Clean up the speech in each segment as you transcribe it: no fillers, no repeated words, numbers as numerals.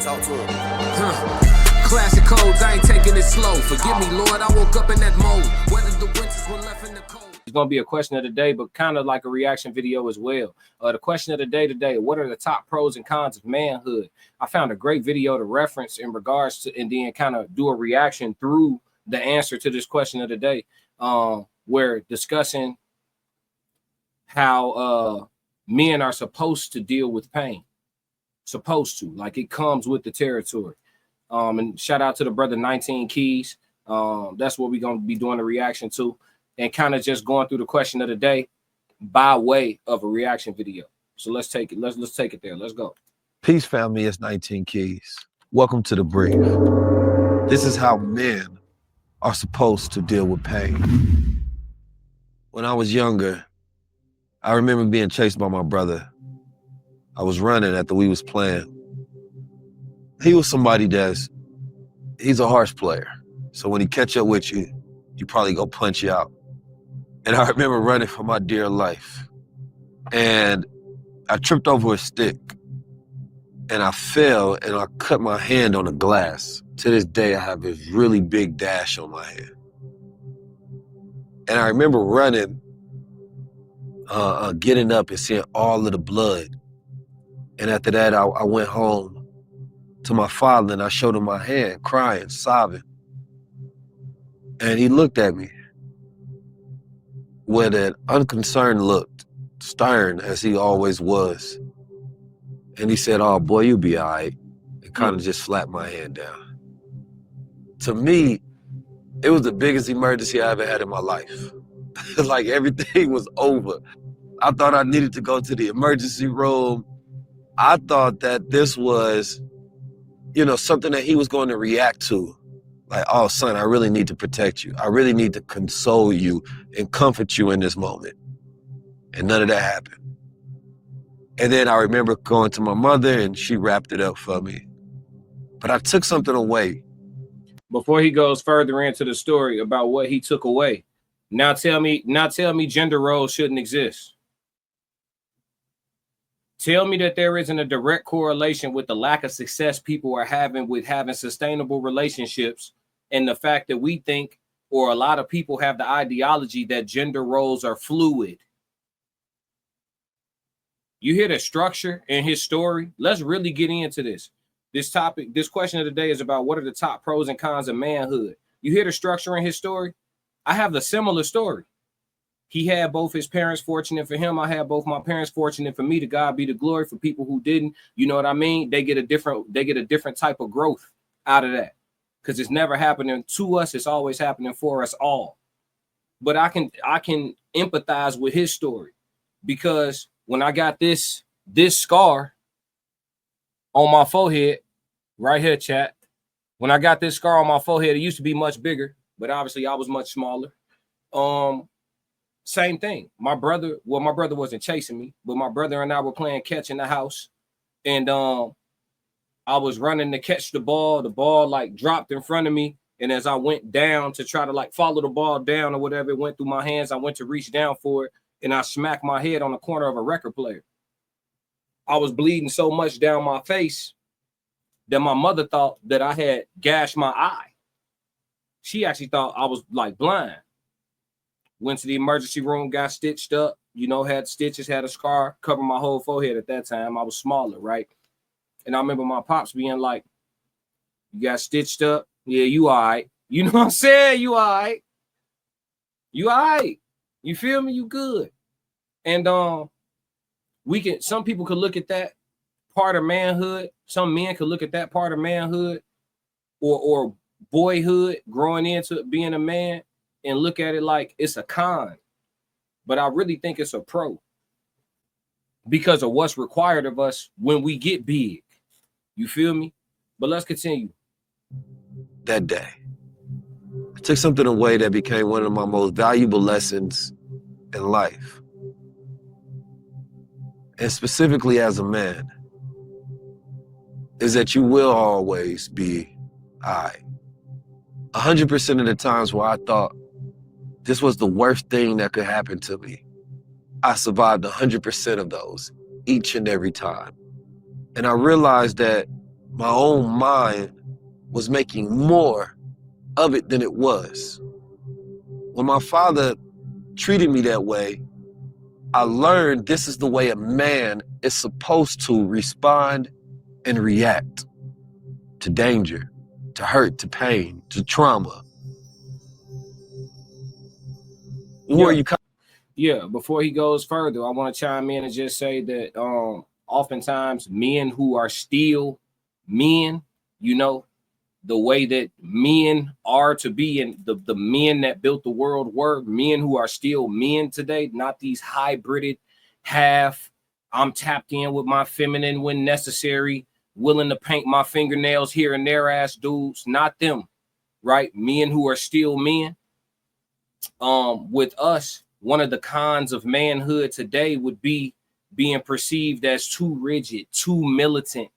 Talk to him. Classic codes, I ain't taking it slow. Forgive me, Lord, I woke up in that mode. Whether the winters were left in the cold. It's going to be a question of the day, but kind of like a reaction video as well. The question of the day today, what are the top pros and cons of manhood? I found a great video to reference in regards to, and then kind of do a reaction through the answer to this question of the day. We're discussing how men are supposed to deal with pain. Supposed to, like it comes with the territory. And shout out to the brother 19 Keys. That's what we're going to be doing a reaction to, and kind of just going through the question of the day by way of a reaction video. So let's take it. Let's take it there. Let's go. Peace, family. It's 19 Keys. Welcome to The Brief. This is how men are supposed to deal with pain. When I was younger, I remember being chased by my brother. I was running after we was playing. He was somebody he's a harsh player. So when he catch up with you, you probably go punch you out. And I remember running for my dear life. And I tripped over a stick and I fell and I cut my hand on the glass. To this day, I have this really big dash on my hand. And I remember running, getting up and seeing all of the blood. And after that, I went home to my father and I showed him my hand, crying, sobbing. And he looked at me with an unconcerned look, stern as he always was. And he said, "Oh boy, you'll be all right." And kind of just slapped my hand down. To me, it was the biggest emergency I ever had in my life. Like everything was over. I thought I needed to go to the emergency room. I thought that this was, something that he was going to react to. Like, "Oh, son, I really need to protect you. I really need to console you and comfort you in this moment." And none of that happened. And then I remember going to my mother and she wrapped it up for me. But I took something away. Before he goes further into the story about what he took away, now tell me gender roles shouldn't exist. Tell me that there isn't a direct correlation with the lack of success people are having with having sustainable relationships and the fact that we think, or a lot of people have the ideology that gender roles are fluid. You hear the structure in his story? Let's really get into this. This topic, this question of the day is about what are the top pros and cons of manhood. You hear the structure in his story? I have the similar story. He had both his parents, fortunate for him. I had both my parents, fortunate for me. To God be the glory. For people who didn't, you know what I mean? They get a different type of growth out of that. Because it's never happening to us, it's always happening for us all. But I can empathize with his story, because when I got this scar on my forehead, right here, chat. When I got this scar on my forehead, it used to be much bigger, but obviously I was much smaller. Same thing. My brother wasn't chasing me, but my brother and I were playing catch in the house. And I was running to catch the ball. The ball like dropped in front of me. And as I went down to try to like follow the ball down or whatever, it went through my hands. I went to reach down for it and I smacked my head on the corner of a record player. I was bleeding so much down my face that my mother thought that I had gashed my eye. She actually thought I was like blind. Went to the emergency room, got stitched up, had stitches, had a scar, covered my whole forehead at that time. I was smaller, right? And I remember my pops being like, "You got stitched up? Yeah, you all right." You know what I'm saying? You all right. You all right. You feel me? You good. And some people could look at that part of manhood. Some men could look at that part of manhood or boyhood, growing into being a man, and look at it like it's a con. But I really think it's a pro because of what's required of us when we get big. You feel me? But let's continue. That day, I took something away that became one of my most valuable lessons in life. And specifically as a man, is that you will always be all right. 100% of the times where I thought this was the worst thing that could happen to me, I survived 100% of those each and every time. And I realized that my own mind was making more of it than it was. When my father treated me that way, I learned this is the way a man is supposed to respond and react to danger, to hurt, to pain, to trauma. Where you come? Yeah, before he goes further, I want to chime in and just say that oftentimes men who are still men, you know, the way that men are to be, and the men that built the world were men who are still men today, not these hybrided half, I'm tapped in with my feminine when necessary, willing to paint my fingernails here and there ass dudes, not them, right? Men who are still men. With us, one of the cons of manhood today would be being perceived as too rigid, too militant,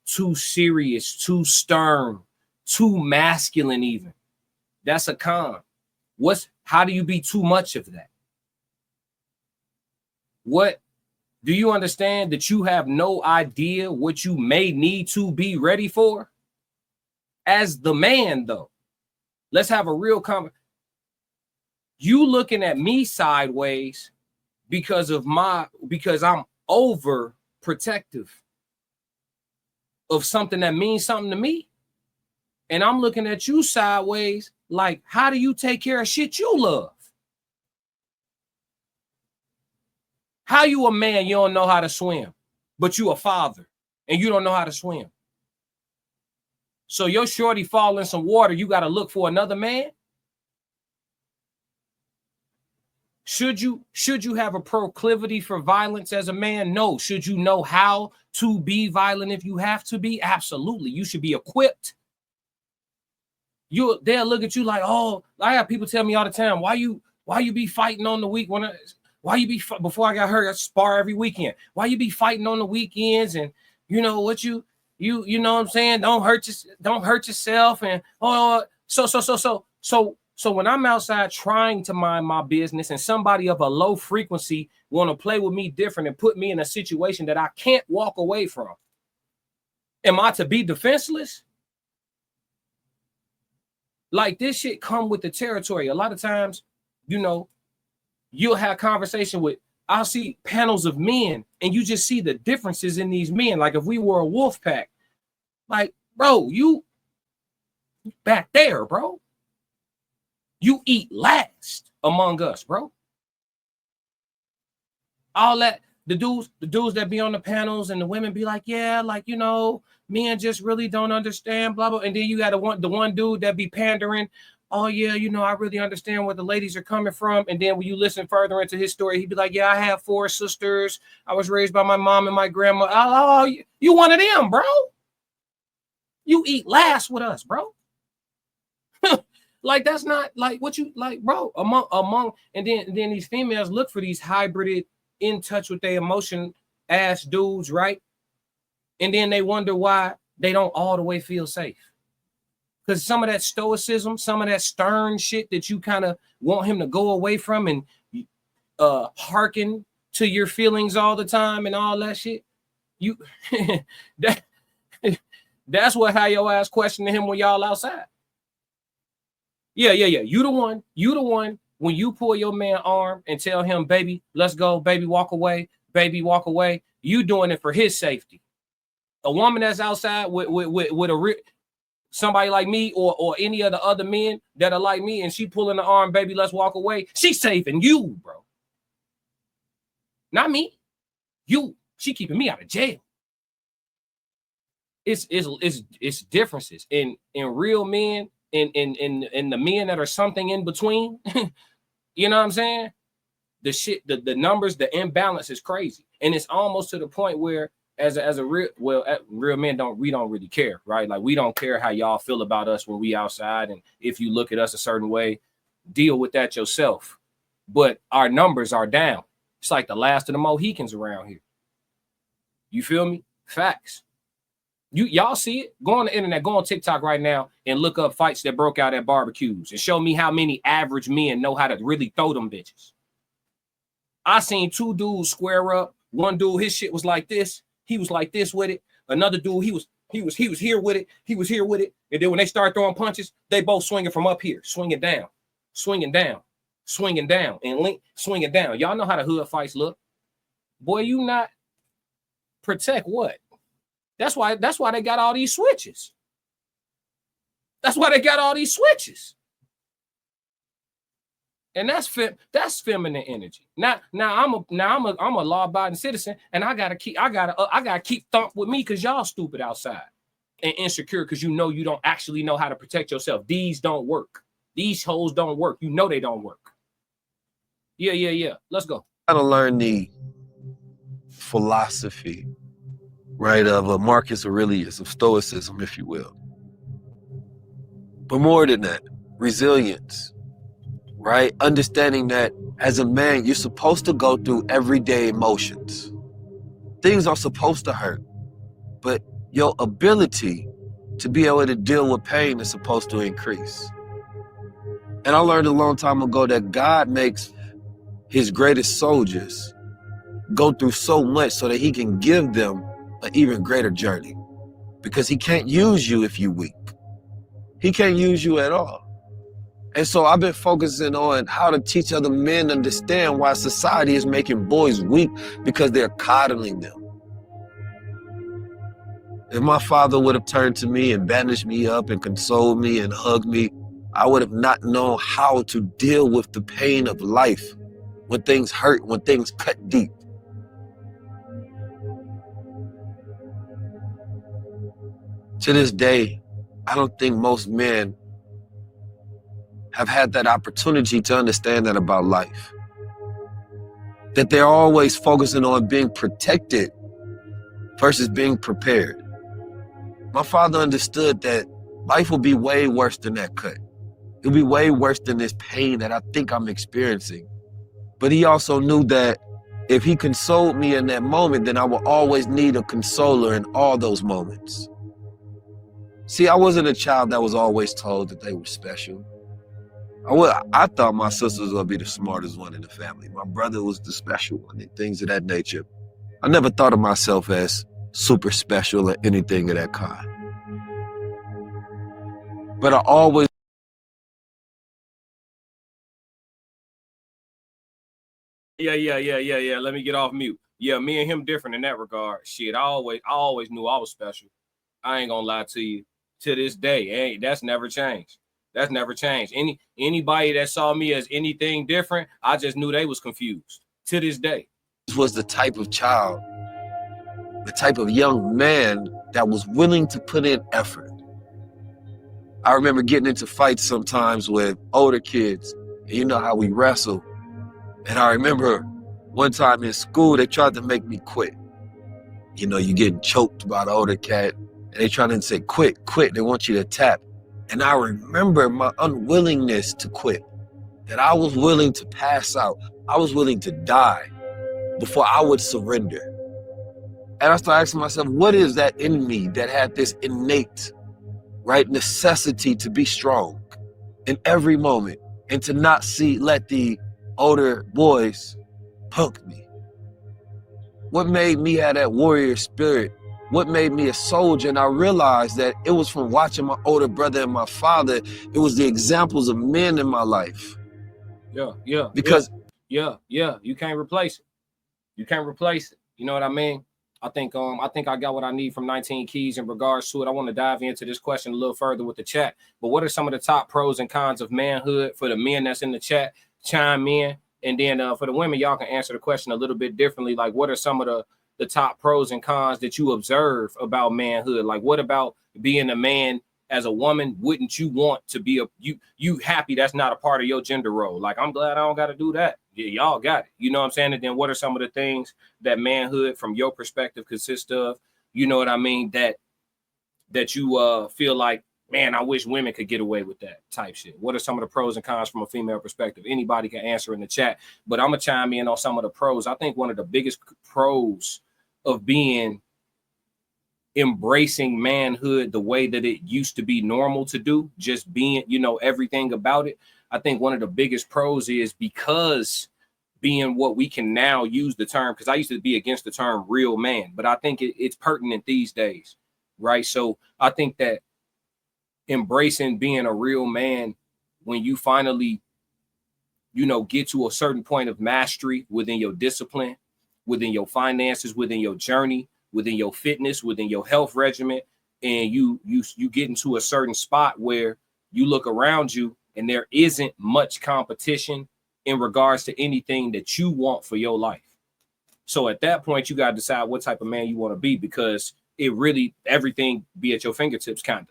too serious, too stern, too masculine even. That's a con. How do you be too much of that? What do you understand that you have no idea what you may need to be ready for? As the man, though, let's have a real conversation. You looking at me sideways because I'm over protective of something that means something to me. And I'm looking at you sideways like, how do you take care of shit you love? How you a man, you don't know how to swim, but you a father and you don't know how to swim. So your shorty fall in some water, you got to look for another man? Should you have a proclivity for violence as a man? No. Should you know how to be violent if you have to be? Absolutely. You should be equipped. They'll look at you like, oh, I have people tell me all the time, why you be fighting on the week before I got hurt, I spar every weekend. Why you be fighting on the weekends? And you know what you know what I'm saying? Don't hurt yourself. And so when I'm outside trying to mind my business and somebody of a low frequency want to play with me different and put me in a situation that I can't walk away from, am I to be defenseless? Like, this shit come with the territory. A lot of times, you know, you'll have conversation with, I'll see panels of men and you just see the differences in these men. Like if we were a wolf pack, like, bro, you back there, bro. You eat last among us, bro. All that, the dudes that be on the panels and the women be like, yeah, like, you know, men just really don't understand, blah, blah. And then you got the one dude that be pandering. Oh, yeah, you know, I really understand where the ladies are coming from. And then when you listen further into his story, he'd be like, yeah, I have 4 sisters. I was raised by my mom and my grandma. Oh, you one of them, bro. You eat last with us, bro. Like, that's not like what you like, bro. Among and then these females look for these hybrided, in touch with their emotion ass dudes, right? And then they wonder why they don't all the way feel safe. Because some of that stoicism, some of that stern shit that you kind of want him to go away from and hearken to your feelings all the time and all that shit, you that's what how your ass questioning him when y'all outside. Yeah. You the one when you pull your man arm and tell him, baby, let's go, baby, walk away, you doing it for his safety. A woman that's outside with somebody like me or any of the other men that are like me and she pulling the arm, baby, let's walk away, she's saving you, bro. Not me. You. She keeping me out of jail. It's differences in real men. In the men that are something in between, you know what I'm saying? The shit, the numbers, the imbalance is crazy, and it's almost to the point where, as a real men don't really care, right? Like, we don't care how y'all feel about us when we outside, and if you look at us a certain way, deal with that yourself. But our numbers are down. It's like the last of the Mohicans around here. You feel me? Facts. Y'all see it? Go on the internet, go on TikTok right now and look up fights that broke out at barbecues and show me how many average men know how to really throw them bitches. I seen 2 dudes square up. One dude, his shit was like this. He was like this with it. Another dude, he was He was here with it. He was here with it. And then when they start throwing punches, they both swinging from up here, swinging down, swinging down, swinging down, and link swinging down. Y'all know how the hood fights look. Boy, you not protect what? That's why they got all these switches. That's why they got all these switches. And that's feminine energy. Now I'm a law-abiding citizen, and I gotta keep thump with me because y'all stupid outside and insecure because you know you don't actually know how to protect yourself. These don't work. These hoes don't work. You know they don't work. Yeah. Let's go. I gotta learn the philosophy, right, of Marcus Aurelius, of Stoicism, if you will. But more than that, resilience. Right? Understanding that as a man, you're supposed to go through everyday emotions. Things are supposed to hurt, but your ability to be able to deal with pain is supposed to increase. And I learned a long time ago that God makes his greatest soldiers go through so much so that he can give them an even greater journey. Because he can't use you if you're weak. He can't use you at all. And so I've been focusing on how to teach other men to understand why society is making boys weak, because they're coddling them. If my father would have turned to me and bandaged me up and consoled me and hugged me, I would have not known how to deal with the pain of life when things hurt, when things cut deep. To this day, I don't think most men have had that opportunity to understand that about life. That they're always focusing on being protected versus being prepared. My father understood that life will be way worse than that cut. It'll be way worse than this pain that I think I'm experiencing. But he also knew that if he consoled me in that moment, then I will always need a consoler in all those moments. See, I wasn't a child that was always told that they were special. I thought my sister was gonna be the smartest one in the family. My brother was the special one and things of that nature. I never thought of myself as super special or anything of that kind. But I always... Yeah. Let me get off mute. Yeah, me and him different in that regard. Shit, I always knew I was special. I ain't gonna lie to you. To this day, that's never changed. That's never changed. Anybody that saw me as anything different, I just knew they was confused. To this day. This was the type of child, the type of young man that was willing to put in effort. I remember getting into fights sometimes with older kids, and you know how we wrestle. And I remember one time in school, they tried to make me quit. You know, you getting choked by the older cat, and they trying to say, quit. They want you to tap. And I remember my unwillingness to quit, that I was willing to pass out. I was willing to die before I would surrender. And I started asking myself, what is that in me that had this innate, right, necessity to be strong in every moment and to not let the older boys punk me? What made me have that warrior spirit? What made me a soldier? And I realized that it was from watching my older brother and my father. It was the examples of men in my life. Yeah. Because you can't replace it. You can't replace it. You know what I mean? I think I got what I need from 19 Keys in regards to it. I want to dive into this question a little further with the chat. But what are some of the top pros and cons of manhood for the men that's in the chat? Chime in. And then for the women, y'all can answer the question a little bit differently. Like, what are some of the top pros and cons that you observe about manhood? Like, what about being a man as a woman? Wouldn't you want to be you happy that's not a part of your gender role? Like, I'm glad I don't got to do that. Yeah, y'all got it. You know what I'm saying? And then what are some of the things that manhood from your perspective consists of? You know what I mean? That you feel like, man, I wish women could get away with that type shit. What are some of the pros and cons from a female perspective? Anybody can answer in the chat, but I'm gonna chime in on some of the pros. I think one of the biggest pros of being embracing manhood the way that it used to be normal to do, just being, you know, everything about it. I think one of the biggest pros is because being what we can now use the term, because I used to be against the term real man, but I think it's pertinent these days. right? So I think that embracing being a real man, when you finally, you know, get to a certain point of mastery within your discipline, within your finances, within your journey, within your fitness, within your health regimen, and you get into a certain spot where you look around you and there isn't much competition in regards to anything that you want for your life. So at that point, you got to decide what type of man you want to be, because it really, everything be at your fingertips, kind of.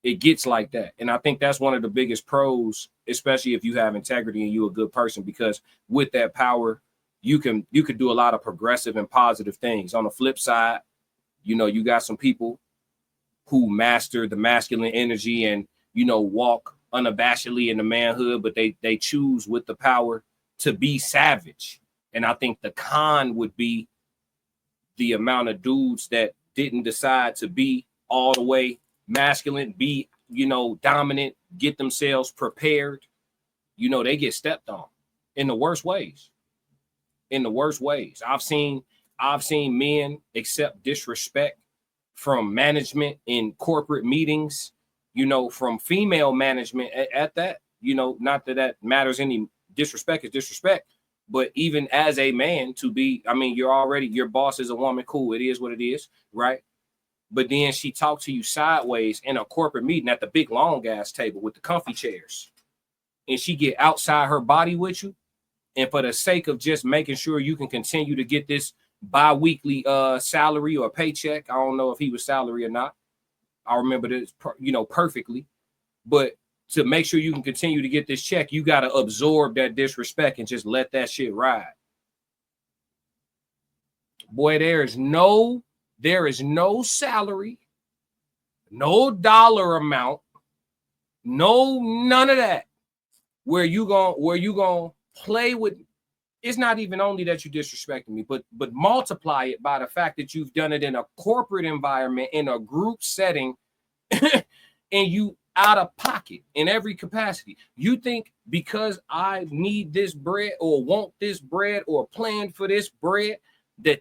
It gets like that. And I think that's one of the biggest pros, especially if you have integrity and you're a good person, because with that power, you could do a lot of progressive and positive things. On the flip side, you know, you got some people who master the masculine energy and, you know, walk unabashedly in the manhood, but they choose with the power to be savage. And I think the con would be the amount of dudes that didn't decide to be all the way masculine, be, you know, dominant, get themselves prepared. You know, they get stepped on in the worst ways. In the worst ways. I've seen men accept disrespect from management in corporate meetings, you know, from female management at that, you know, not that that matters any. Disrespect is disrespect, but even as a man to be, I mean, your boss is a woman, cool, it is what it is, right? But then she talked to you sideways in a corporate meeting at the big long ass table with the comfy chairs, and she get outside her body with you, and for the sake of just making sure you can continue to get this bi-weekly salary or paycheck. I don't know if he was salary or not. I remember this, you know, perfectly. But to make sure you can continue to get this check, you got to absorb that disrespect and just let that shit ride. Boy, there is no salary, no dollar amount, none of that where you gonna play with. It's not even only that you disrespecting me, but multiply it by the fact that you've done it in a corporate environment, in a group setting, and you out of pocket in every capacity. You think because I need this bread or want this bread or plan for this bread,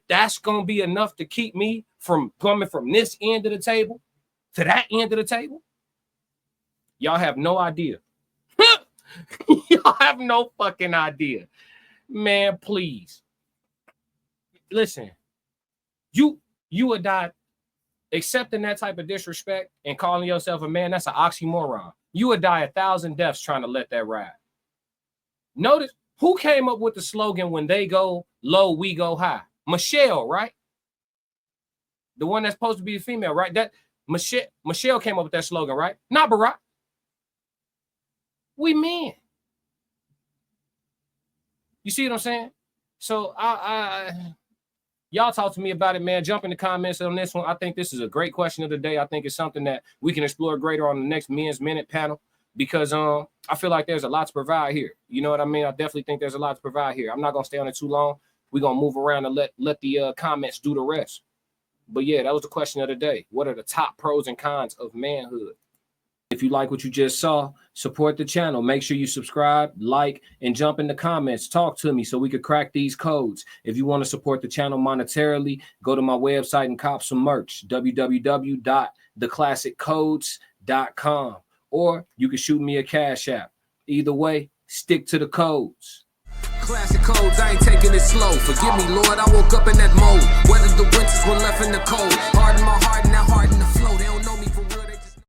that's going to be enough to keep me from coming from this end of the table to that end of the table? Y'all have no idea. Y'all have no fucking idea. Man, please. Listen, you would die accepting that type of disrespect and calling yourself a man. That's an oxymoron. You would die 1,000 deaths trying to let that ride. Notice who came up with the slogan, when they go low, we go high? Michelle, right? The one that's supposed to be the female, right? That Michelle came up with that slogan, right? Not Barack. We men. You see what I'm saying? So y'all talk to me about it, man. Jump in the comments on this one. I think this is a great question of the day. I think it's something that we can explore greater on the next Men's Minute panel, because I feel like there's a lot to provide here. You know what I mean? I definitely think there's a lot to provide here. I'm not gonna stay on it too long. We're gonna move around and let the comments do the rest. But yeah, that was the question of the day. What are the top pros and cons of manhood? If you like what you just saw, support the channel. Make sure you subscribe, like, and jump in the comments. Talk to me so we could crack these codes. If you want to support the channel monetarily, go to my website and cop some merch, www.theclassiccodes.com. Or you can shoot me a Cash App. Either way, stick to the codes. Classic codes, I ain't taking it slow. Forgive me, Lord, I woke up in that mode. Weathered the winters when left in the cold. Hardened my heart.